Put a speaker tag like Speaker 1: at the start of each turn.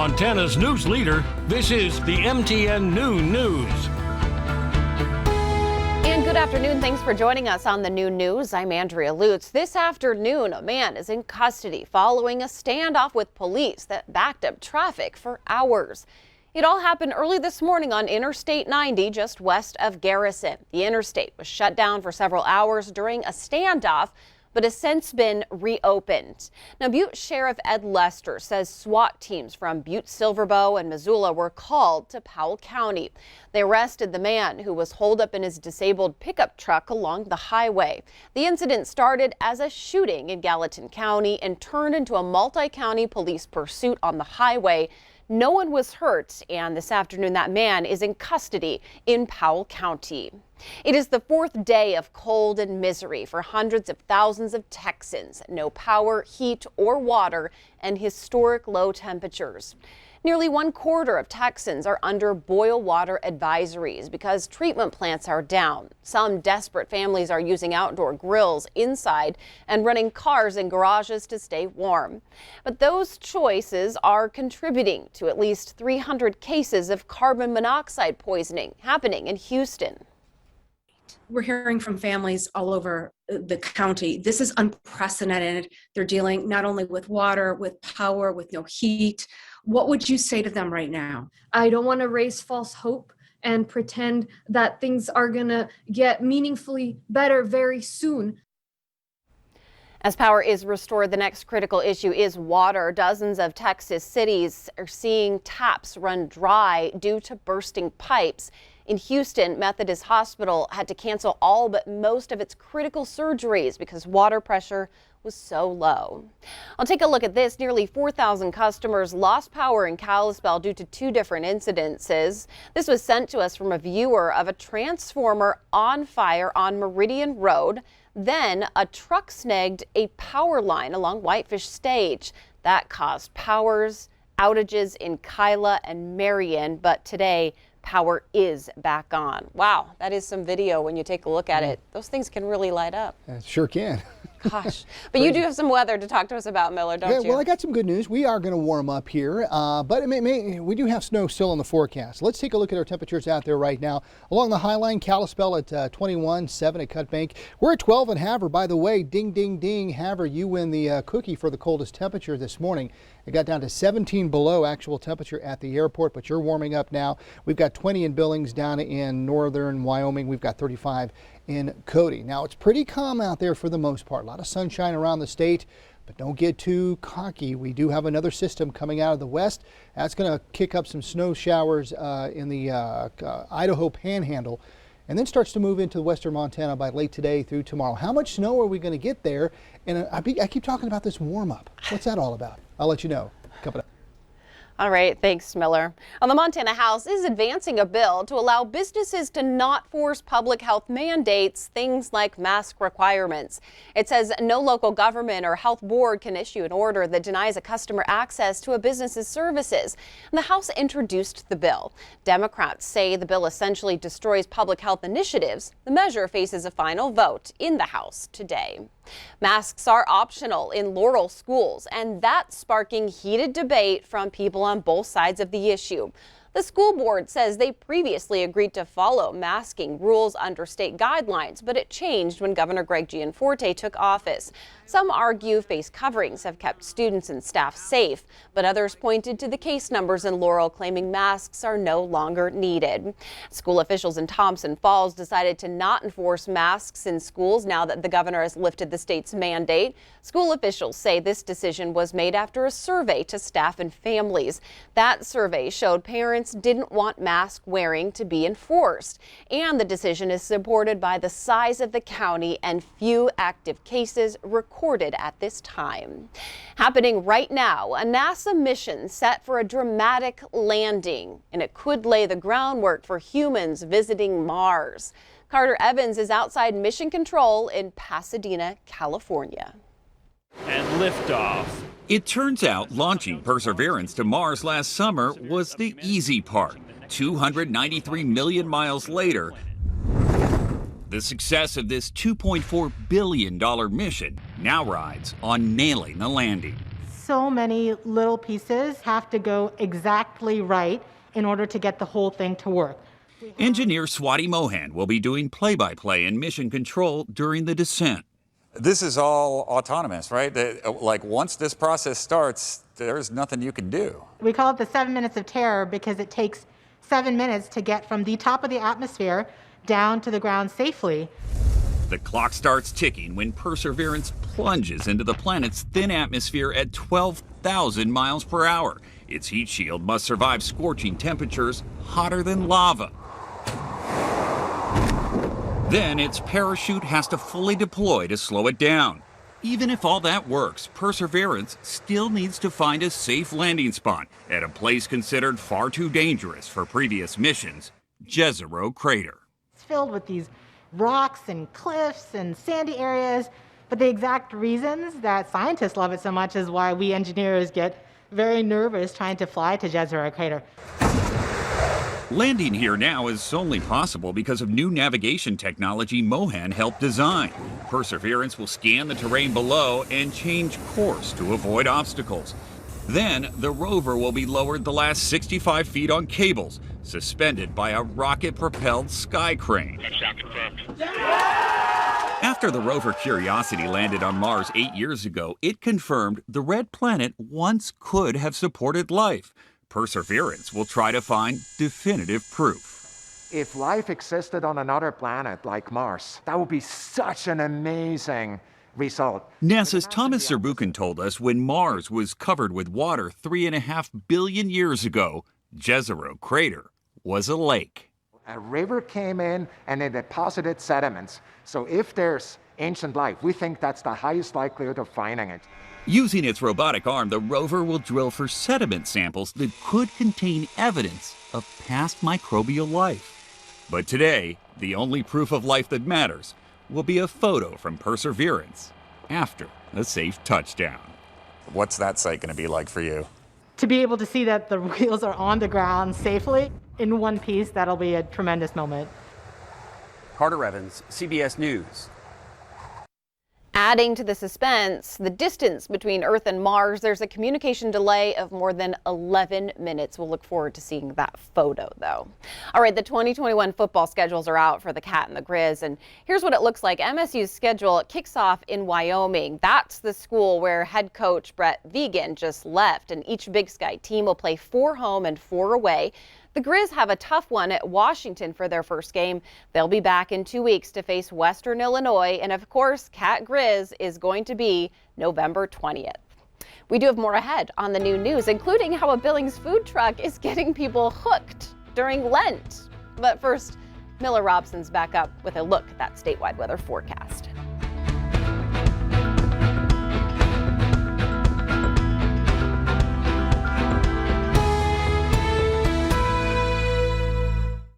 Speaker 1: Montana's news leader, this is the MTN Noon News.
Speaker 2: And good afternoon. Thanks for joining us on the Noon News. I'm Andrea Lutz. This afternoon, a man is in custody following a standoff with police that backed up traffic for hours. It all happened early this morning on Interstate 90, just west of Garrison. The interstate was shut down for several hours during a standoff, but has since been reopened. Now, Butte Sheriff Ed Lester says SWAT teams from Butte, Silverbow, and Missoula were called to Powell County. They arrested the man who was holed up in his disabled pickup truck along the highway. The incident started as a shooting in Gallatin County and turned into a multi-county police pursuit on the highway. No one was hurt, and this afternoon that man is in custody in Powell County. It is the fourth day of cold and misery for hundreds of thousands of Texans. No power, heat, or water, and historic low temperatures. Nearly 1/4 of Texans are under boil water advisories because treatment plants are down. Some desperate families are using outdoor grills inside and running cars in garages to stay warm. But those choices are contributing to at least 300 cases of carbon monoxide poisoning happening in Houston.
Speaker 3: We're hearing from families all over the county. This is unprecedented. They're dealing not only with water, with power, with no heat. What would you say to them right now?
Speaker 4: I don't want to raise false hope and pretend that things are going to get meaningfully better very soon.
Speaker 2: As power is restored, the next critical issue is water. Dozens of Texas cities are seeing taps run dry due to bursting pipes. In Houston, Methodist Hospital had to cancel all but most of its critical surgeries because water pressure was so low. I'll take a look at this. Nearly 4,000 customers lost power in Kalispell due to two different incidences. This was sent to us from a viewer of a transformer on fire on Meridian Road. Then a truck snagged a power line along Whitefish Stage. That caused outages in Kyla and Marion, but today power is back on. Wow, that is some video when you take a look at it. Those things can really light up.
Speaker 5: Sure can.
Speaker 2: Gosh, but you do have some weather to talk to us about, Miller, don't you?
Speaker 5: Well, I got some good news. We are going to warm up here, but we do have snow still in the forecast. Let's take a look at our temperatures out there right now. Along the High Line, Kalispell at 21.7 at Cut Bank. We're at 12 in Havre. By the way, ding, ding, ding. Havre, you win the cookie for the coldest temperature this morning. It got down to 17 below actual temperature at the airport, but you're warming up now. We've got 20 in Billings, down in northern Wyoming. We've got 35 in Cody. Now, it's pretty calm out there for the most part. A lot of sunshine around the state, but don't get too cocky. We do have another system coming out of the west. That's going to kick up some snow showers in the Idaho Panhandle, and then starts to move into western Montana by late today through tomorrow. How much snow are we going to get there? And I keep talking about this warm up. What's that all about? I'll let you know coming up.
Speaker 2: All right, thanks, Miller. The Montana House is advancing a bill to allow businesses to not force public health mandates, things like mask requirements. It says no local government or health board can issue an order that denies a customer access to a business's services. And the House introduced the bill. Democrats say the bill essentially destroys public health initiatives. The measure faces a final vote in the House today. Masks are optional in Laurel schools, and that's sparking heated debate from people on both sides of the issue. The school board says they previously agreed to follow masking rules under state guidelines, but it changed when Governor Greg Gianforte took office. Some argue face coverings have kept students and staff safe, but others pointed to the case numbers in Laurel claiming masks are no longer needed. School officials in Thompson Falls decided to not enforce masks in schools now that the governor has lifted the state's mandate. School officials say this decision was made after a survey to staff and families. That survey showed parents didn't want mask wearing to be enforced, and the decision is supported by the size of the county and few active cases recorded at this time. Happening right now, a NASA mission set for a dramatic landing, and it could lay the groundwork for humans visiting Mars. Carter Evans is outside Mission Control in Pasadena, California.
Speaker 6: And liftoff.
Speaker 7: It turns out launching Perseverance to Mars last summer was the easy part. 293 million miles later, the success of this $2.4 billion mission now rides on nailing the landing.
Speaker 8: so many little pieces have to go exactly right in order to get the whole thing to work.
Speaker 7: Engineer Swati Mohan will be doing play-by-play and mission control during the descent.
Speaker 9: This is all autonomous, right? Like once this process starts, there's nothing you can do.
Speaker 8: We call it the 7 minutes of terror because it takes 7 minutes to get from the top of the atmosphere down to the ground safely.
Speaker 7: The clock starts ticking when Perseverance plunges into the planet's thin atmosphere at 12,000 miles per hour. Its heat shield must survive scorching temperatures hotter than lava. Then its parachute has to fully deploy to slow it down. Even if all that works, Perseverance still needs to find a safe landing spot at a place considered far too dangerous for previous missions, Jezero Crater.
Speaker 8: It's filled with these rocks and cliffs and sandy areas, but the exact reasons that scientists love it so much is why we engineers get very nervous trying to fly to Jezero Crater.
Speaker 7: Landing here now is only possible because of new navigation technology Mohan helped design. Perseverance will scan the terrain below and change course to avoid obstacles. Then the rover will be lowered the last 65 feet on cables, suspended by a rocket-propelled sky crane. After the rover Curiosity landed on Mars 8 years ago, it confirmed the red planet once could have supported life. Perseverance will try to find definitive proof.
Speaker 10: If life existed on another planet like Mars, that would be such an amazing result.
Speaker 7: NASA's Thomas Zurbuchen told us when Mars was covered with water 3.5 billion years ago, Jezero Crater was a lake.
Speaker 10: A river came in and it deposited sediments. So if there's ancient life, we think that's the highest likelihood of finding it.
Speaker 7: Using its robotic arm, the rover will drill for sediment samples that could contain evidence of past microbial life. But today, the only proof of life that matters will be a photo from Perseverance after a safe touchdown.
Speaker 9: What's that site going to be like for you?
Speaker 8: To be able to see that the wheels are on the ground safely in one piece, that'll be a tremendous moment.
Speaker 11: Carter Evans, CBS News.
Speaker 2: Adding to the suspense, the distance between Earth and Mars, there's a communication delay of more than 11 minutes. We'll look forward to seeing that photo, though. All right, the 2021 football schedules are out for the Cat and the Grizz, and here's what it looks like. MSU's schedule kicks off in Wyoming. That's the school where head coach Brett Vigen just left, and each Big Sky team will play 4 home and 4 away. The Grizz have a tough one at Washington for their first game. They'll be back in 2 weeks to face Western Illinois. And of course, Cat Grizz is going to be November 20th. We do have more ahead on the new news, including how a Billings food truck is getting people hooked during Lent. But first, Miller Robson's back up with a look at that statewide weather forecast.